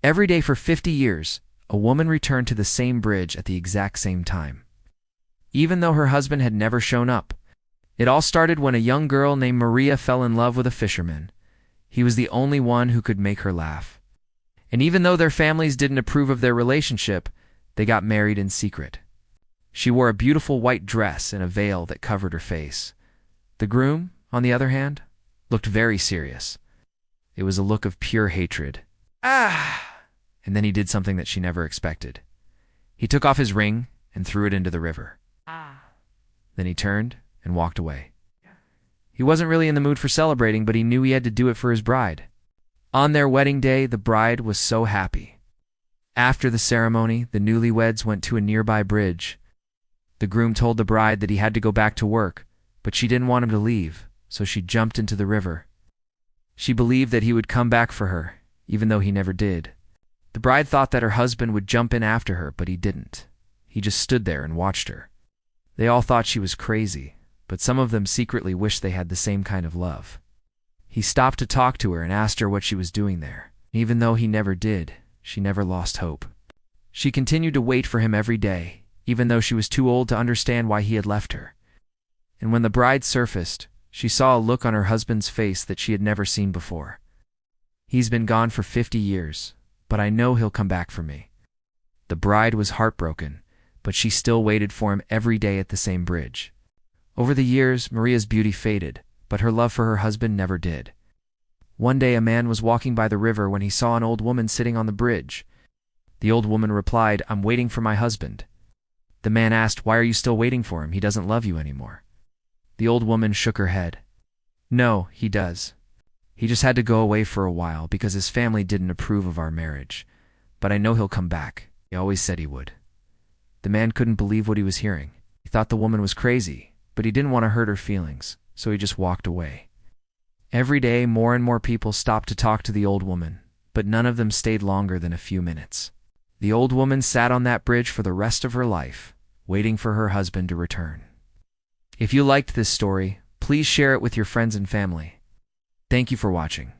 Every day for 50 years, a woman returned to the same bridge at the exact same time, even though her husband had never shown up. It all started when a young girl named Maria fell in love with a fisherman. He was the only one who could make her laugh. And even though their families didn't approve of their relationship, they got married in secret. She wore a beautiful white dress and a veil that covered her face. The groom, on the other hand, looked very serious. It was a look of pure hatred. And then he did something that she never expected. He took off his ring and threw it into the river. Then he turned and walked away. He wasn't really in the mood for celebrating, but he knew he had to do it for his bride. On their wedding day, the bride was so happy. After the ceremony, the newlyweds went to a nearby bridge. The groom told the bride that he had to go back to work, but she didn't want him to leave, so she jumped into the river. She believed that he would come back for her, even though he never did. The bride thought that her husband would jump in after her, but he didn't. He just stood there and watched her. They all thought she was crazy, but some of them secretly wished they had the same kind of love. He stopped to talk to her and asked her what she was doing there. Even though he never did, she never lost hope. She continued to wait for him every day, even though she was too old to understand why he had left her. And when the bride surfaced, she saw a look on her husband's face that she had never seen before. He's been gone for 50 years, but I know he'll come back for me. The bride was heartbroken, but she still waited for him every day at the same bridge. Over the years, Maria's beauty faded, but her love for her husband never did. One day a man was walking by the river when he saw an old woman sitting on the bridge. The old woman replied, "I'm waiting for my husband." The man asked, "Why are you still waiting for him? He doesn't love you anymore." The old woman shook her head. "No, he does. He just had to go away for a while because his family didn't approve of our marriage. But I know he'll come back. He always said he would." The man couldn't believe what he was hearing. He thought the woman was crazy, but he didn't want to hurt her feelings, so he just walked away. Every day, more and more people stopped to talk to the old woman, but none of them stayed longer than a few minutes. The old woman sat on that bridge for the rest of her life, waiting for her husband to return. If you liked this story, please share it with your friends and family. Thank you for watching.